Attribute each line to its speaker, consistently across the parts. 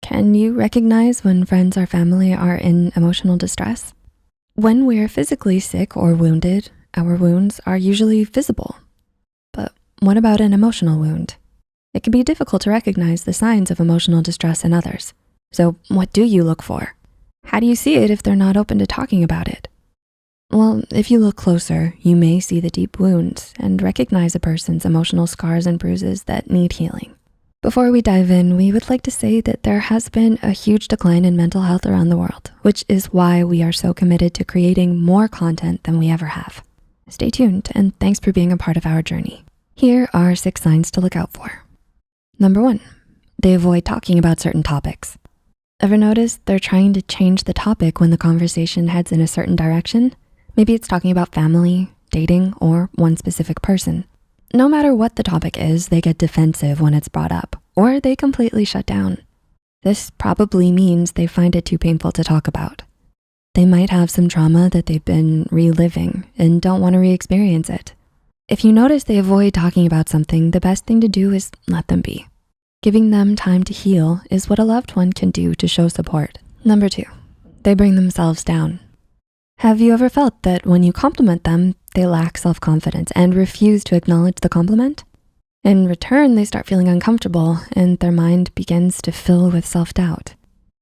Speaker 1: Can you recognize when friends or family are in emotional distress? When we're physically sick or wounded, our wounds are usually visible. But what about an emotional wound? It can be difficult to recognize the signs of emotional distress in others. So what do you look for? How do you see it if they're not open to talking about it? Well, if you look closer, you may see the deep wounds and recognize a person's emotional scars and bruises that need healing. Before we dive in, we would like to say that there has been a huge decline in mental health around the world, which is why we are so committed to creating more content than we ever have. Stay tuned, and thanks for being a part of our journey. Here are 6 signs to look out for. Number 1, they avoid talking about certain topics. Ever notice they're trying to change the topic when the conversation heads in a certain direction? Maybe it's talking about family, dating, or one specific person. No matter what the topic is, they get defensive when it's brought up, or they completely shut down. This probably means they find it too painful to talk about. They might have some trauma that they've been reliving and don't want to re-experience it. If you notice they avoid talking about something, the best thing to do is let them be. Giving them time to heal is what a loved one can do to show support. Number 2, they bring themselves down. Have you ever felt that when you compliment them, they lack self-confidence and refuse to acknowledge the compliment? In return, they start feeling uncomfortable and their mind begins to fill with self-doubt.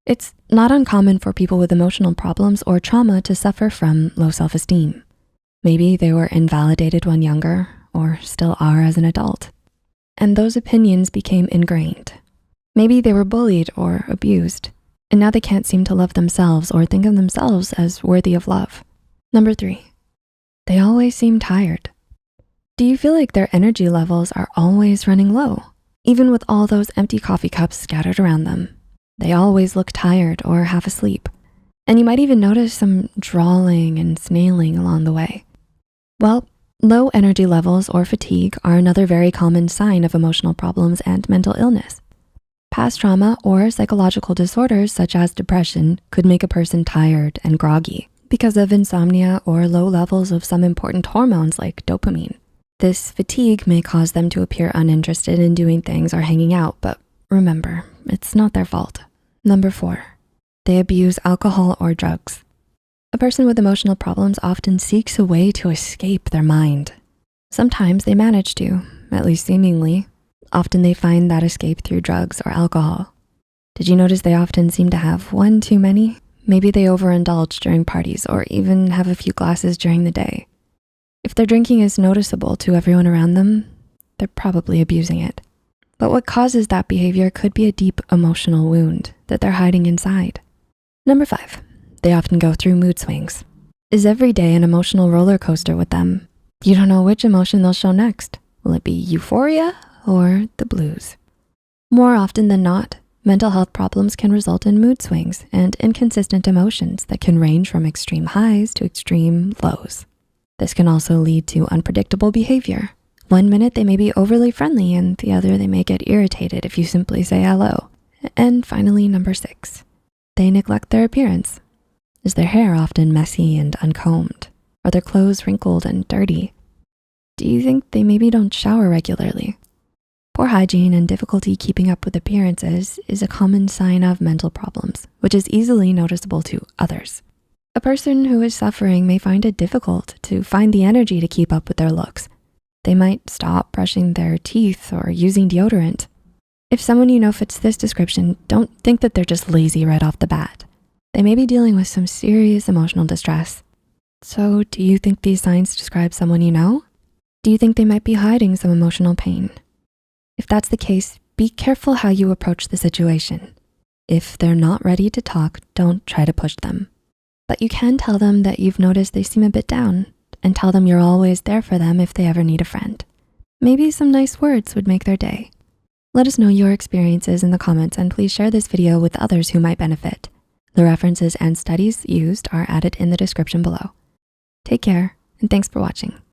Speaker 1: It's not uncommon for people with emotional problems or trauma to suffer from low self-esteem. Maybe they were invalidated when younger or still are as an adult, and those opinions became ingrained. Maybe they were bullied or abused, and now they can't seem to love themselves or think of themselves as worthy of love. Number 3, they always seem tired. Do you feel like their energy levels are always running low? Even with all those empty coffee cups scattered around them, they always look tired or half asleep. And you might even notice some drawling and snailing along the way. Well, low energy levels or fatigue are another very common sign of emotional problems and mental illness. Past trauma or psychological disorders such as depression could make a person tired and groggy because of insomnia or low levels of some important hormones like dopamine. This fatigue may cause them to appear uninterested in doing things or hanging out, but remember, it's not their fault. Number 4, they abuse alcohol or drugs. A person with emotional problems often seeks a way to escape their mind. Sometimes they manage to, at least seemingly. Often they find that escape through drugs or alcohol. Did you notice they often seem to have one too many? Maybe they overindulge during parties or even have a few glasses during the day. If their drinking is noticeable to everyone around them, they're probably abusing it. But what causes that behavior could be a deep emotional wound that they're hiding inside. Number 5, they often go through mood swings. Is every day an emotional roller coaster with them? You don't know which emotion they'll show next. Will it be euphoria or the blues? More often than not, mental health problems can result in mood swings and inconsistent emotions that can range from extreme highs to extreme lows. This can also lead to unpredictable behavior. One minute they may be overly friendly and the other they may get irritated if you simply say hello. And finally, number 6, they neglect their appearance. Is their hair often messy and uncombed? Are their clothes wrinkled and dirty? Do you think they maybe don't shower regularly? Poor hygiene and difficulty keeping up with appearances is a common sign of mental problems, which is easily noticeable to others. A person who is suffering may find it difficult to find the energy to keep up with their looks. They might stop brushing their teeth or using deodorant. If someone you know fits this description, don't think that they're just lazy right off the bat. They may be dealing with some serious emotional distress. So do you think these signs describe someone you know? Do you think they might be hiding some emotional pain? If that's the case, be careful how you approach the situation. If they're not ready to talk, don't try to push them. But you can tell them that you've noticed they seem a bit down and tell them you're always there for them if they ever need a friend. Maybe some nice words would make their day. Let us know your experiences in the comments and please share this video with others who might benefit. The references and studies used are added in the description below. Take care and thanks for watching.